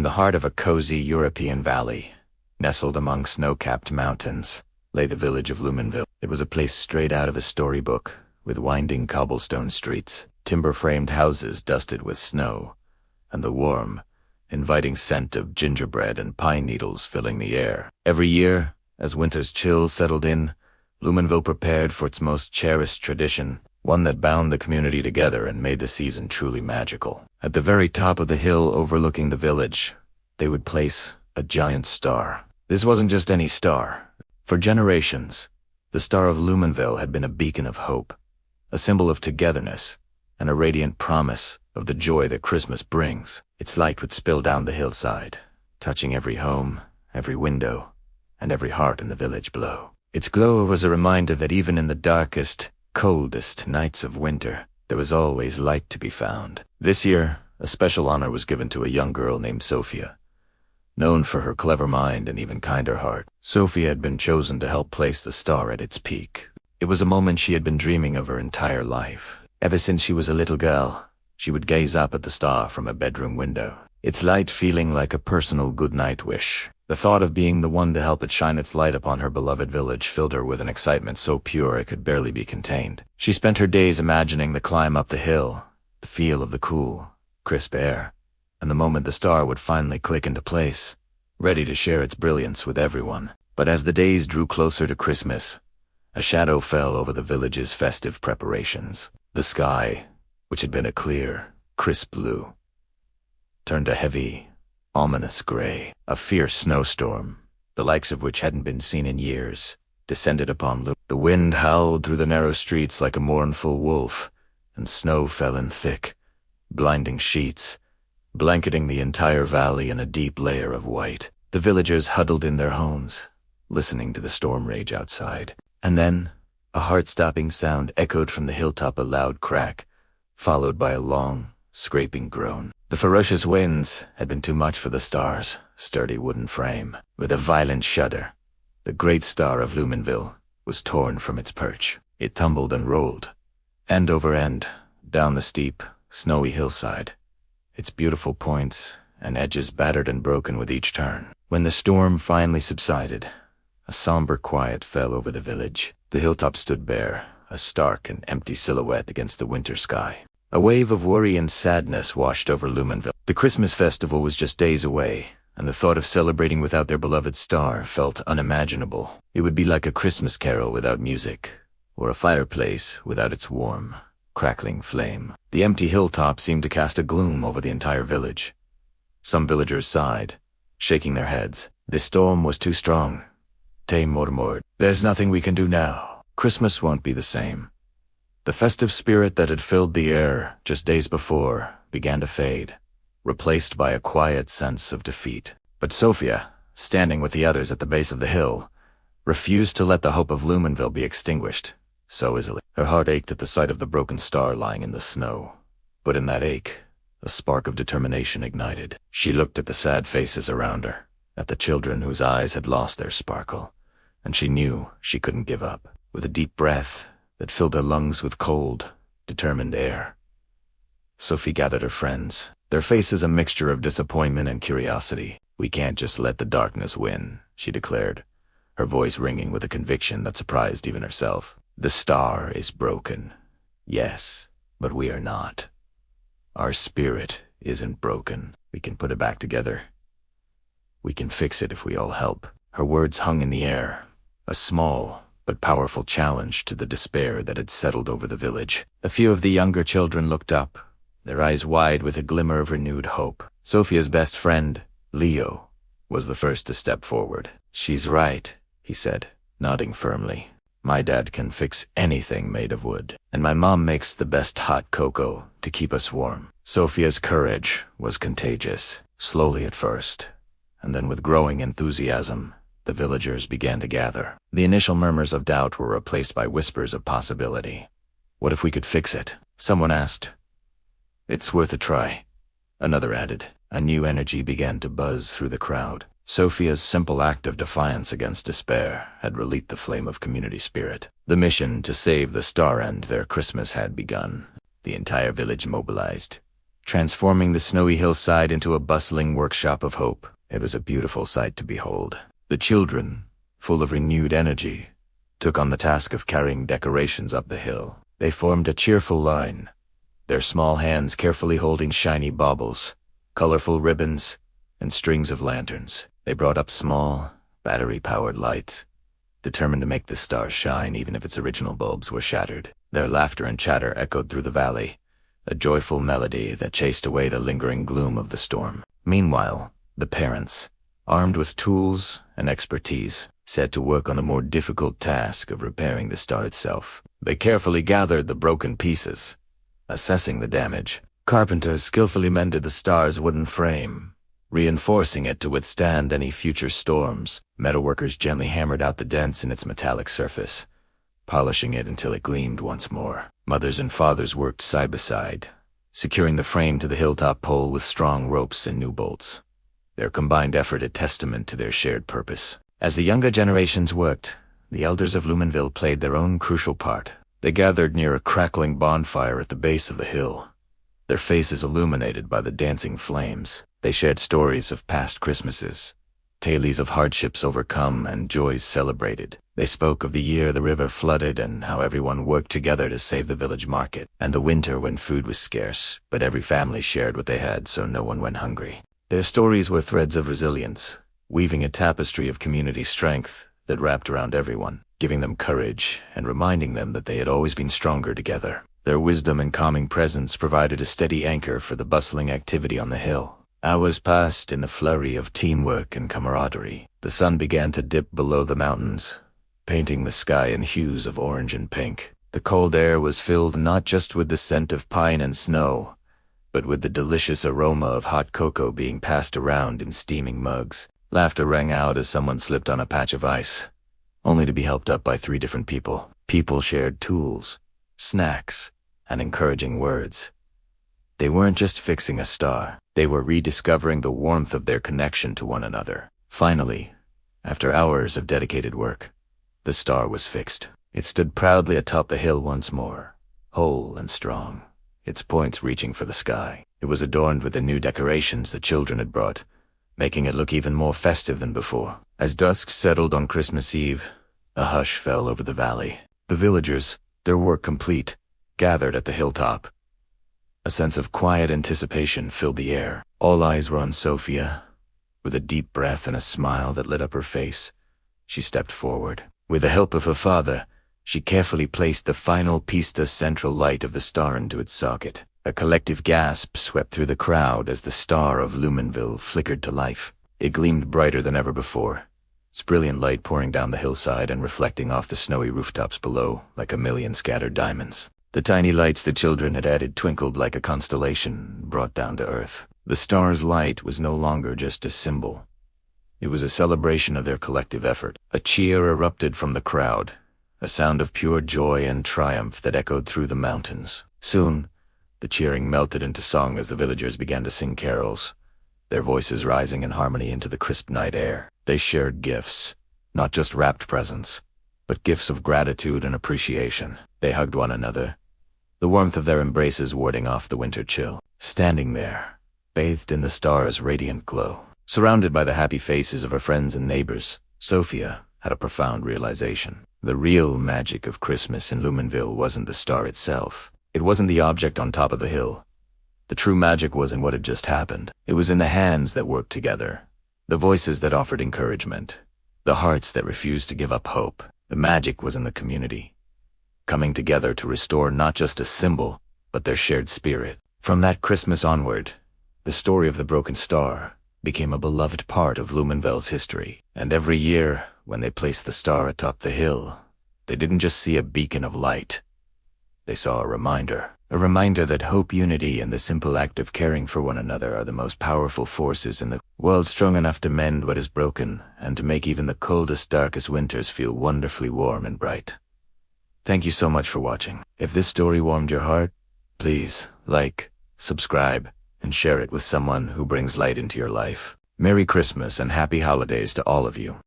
the heart of a cozy European valley, nestled among snow-capped mountains, lay the village of Luminville. It was a place straight out of a storybook, with winding cobblestone streets, timber-framed houses dusted with snow, and the warm, inviting scent of gingerbread and pine needles filling the air. Every year, as winter's chill settled in, Luminville prepared for its most cherished tradition, one that bound the community together and made the season truly magical. At the very top of the hill overlooking the village, they would place a giant star. This wasn't just any star. For generations, the Star of Luminville had been a beacon of hope, a symbol of togetherness, and a radiant promise of the joy that Christmas brings. Its light would spill down the hillside, touching every home, every window, and every heart in the village below. Its glow was a reminder that even in the darkest, coldest nights of winter, there was always light to be found. This year, a special honor was given to a young girl named Sofia. Known for her clever mind and even kinder heart, Sofia had been chosen to help place the star at its peak. It was a moment she had been dreaming of her entire life. Ever since she was a little girl, she would gaze up at the star from a bedroom window, its light feeling like a personal goodnight wish. The thought of being the one to help it shine its light upon her beloved village filled her with an excitement so pure it could barely be contained. She spent her days imagining the climb up the hill, the feel of the cool, crisp air, and the moment the star would finally click into place, ready to share its brilliance with everyone. But as the days drew closer to Christmas, a shadow fell over the village's festive preparations. The sky, which had been a clear, crisp blue, turned a heavy, ominous gray. A fierce snowstorm, the likes of which hadn't been seen in years, descended upon Luminville. The wind howled through the narrow streets like a mournful wolf, and snow fell in thick, blinding sheets, blanketing the entire valley in a deep layer of white. The villagers huddled in their homes, listening to the storm rage outside. And then, a heart-stopping sound echoed from the hilltop, a loud crack, followed by a long, scraping groan. The ferocious winds had been too much for the star's sturdy wooden frame. With a violent shudder, the great star of Luminville was torn from its perch. It tumbled and rolled, end over end, down the steep, snowy hillside, its beautiful points and edges battered and broken with each turn. When the storm finally subsided, a somber quiet fell over the village. The hilltop stood bare, a stark and empty silhouette against the winter sky. A wave of worry and sadness washed over Luminville. The Christmas festival was just days away, and the thought of celebrating without their beloved star felt unimaginable. It would be like a Christmas carol without music, or a fireplace without its warm, crackling flame. The empty hilltop seemed to cast a gloom over the entire village. Some villagers sighed, shaking their heads. "This storm was too strong," Tay murmured. "There's nothing we can do now. Christmas won't be the same." The festive spirit that had filled the air just days before began to fade, replaced by a quiet sense of defeat. But Sofia, standing with the others at the base of the hill, refused to let the hope of Luminville be extinguished so easily. Her heart ached at the sight of the broken star lying in the snow. But in that ache, a spark of determination ignited. She looked at the sad faces around her, at the children whose eyes had lost their sparkle, and she knew she couldn't give up. With a deep breath that filled her lungs with cold, determined air, Sophie gathered her friends, their faces a mixture of disappointment and curiosity. "We can't just let the darkness win," she declared, her voice ringing with a conviction that surprised even herself. "The star is broken, yes, but we are not. Our spirit isn't broken. We can put it back together. We can fix it if we all help." Her words hung in the air, a small but powerful challenge to the despair that had settled over the village. A few of the younger children looked up, their eyes wide with a glimmer of renewed hope. Sophia's best friend, Leo, was the first to step forward. "She's right," he said, nodding firmly. "My dad can fix anything made of wood, and my mom makes the best hot cocoa to keep us warm." Sophia's courage was contagious, slowly at first, and then with growing enthusiasm, the villagers began to gather. The initial murmurs of doubt were replaced by whispers of possibility. "What if we could fix it?" someone asked. "It's worth a try," another added. A new energy began to buzz through the crowd. Sophia's simple act of defiance against despair had relit the flame of community spirit. The mission to save the star and their Christmas had begun. The entire village mobilized, transforming the snowy hillside into a bustling workshop of hope. It was a beautiful sight to behold. The children, full of renewed energy, took on the task of carrying decorations up the hill. They formed a cheerful line, their small hands carefully holding shiny baubles, colorful ribbons, and strings of lanterns. They brought up small, battery-powered lights, determined to make the star shine even if its original bulbs were shattered. Their laughter and chatter echoed through the valley, a joyful melody that chased away the lingering gloom of the storm. Meanwhile, the parents, armed with tools and expertise, set to work on a more difficult task of repairing the star itself. They carefully gathered the broken pieces, assessing the damage. Carpenters skillfully mended the star's wooden frame, reinforcing it to withstand any future storms. Metalworkers gently hammered out the dents in its metallic surface, polishing it until it gleamed once more. Mothers and fathers worked side by side, securing the frame to the hilltop pole with strong ropes and new bolts, their combined effort a testament to their shared purpose. As the younger generations worked, the elders of Luminville played their own crucial part. They gathered near a crackling bonfire at the base of the hill, their faces illuminated by the dancing flames. They shared stories of past Christmases, tales of hardships overcome and joys celebrated. They spoke of the year the river flooded and how everyone worked together to save the village market, and the winter when food was scarce, but every family shared what they had so no one went hungry. Their stories were threads of resilience, weaving a tapestry of community strength that wrapped around everyone, giving them courage and reminding them that they had always been stronger together. Their wisdom and calming presence provided a steady anchor for the bustling activity on the hill. Hours passed in a flurry of teamwork and camaraderie. The sun began to dip below the mountains, painting the sky in hues of orange and pink. The cold air was filled not just with the scent of pine and snow, but with the delicious aroma of hot cocoa being passed around in steaming mugs. Laughter rang out as someone slipped on a patch of ice, only to be helped up by 3 different people. People shared tools, snacks, and encouraging words. They weren't just fixing a star, they were rediscovering the warmth of their connection to one another. Finally, after hours of dedicated work, the star was fixed. It stood proudly atop the hill once more, whole and strong, its points reaching for the sky. It was adorned with the new decorations the children had brought, making it look even more festive than before. As dusk settled on Christmas Eve, a hush fell over the valley. The villagers, their work complete, gathered at the hilltop. A sense of quiet anticipation filled the air. All eyes were on Sofia. With a deep breath and a smile that lit up her face, she stepped forward. With the help of her father, she carefully placed the final piece, the central light of the star, into its socket. A collective gasp swept through the crowd as the star of Luminville flickered to life. It gleamed brighter than ever before, its brilliant light pouring down the hillside and reflecting off the snowy rooftops below like a million scattered diamonds. The tiny lights the children had added twinkled like a constellation brought down to earth. The star's light was no longer just a symbol. It was a celebration of their collective effort. A cheer erupted from the crowd, a sound of pure joy and triumph that echoed through the mountains. Soon, the cheering melted into song as the villagers began to sing carols, their voices rising in harmony into the crisp night air. They shared gifts, not just wrapped presents, but gifts of gratitude and appreciation. They hugged one another, the warmth of their embraces warding off the winter chill. Standing there, bathed in the star's radiant glow, surrounded by the happy faces of her friends and neighbors, Sofia had a profound realization. The real magic of Christmas in Luminville wasn't the star itself. It wasn't the object on top of the hill. The true magic was in what had just happened. It was in the hands that worked together, the voices that offered encouragement, the hearts that refused to give up hope. The magic was in the community, coming together to restore not just a symbol, but their shared spirit. From that Christmas onward, the story of the broken star became a beloved part of Luminville's history. And every year, when they placed the star atop the hill, they didn't just see a beacon of light. They saw a reminder that hope, unity, and the simple act of caring for one another are the most powerful forces in the world, strong enough to mend what is broken and to make even the coldest, darkest winters feel wonderfully warm and bright. Thank you so much for watching. If this story warmed your heart, please like, subscribe, and share it with someone who brings light into your life. Merry Christmas and happy holidays to all of you.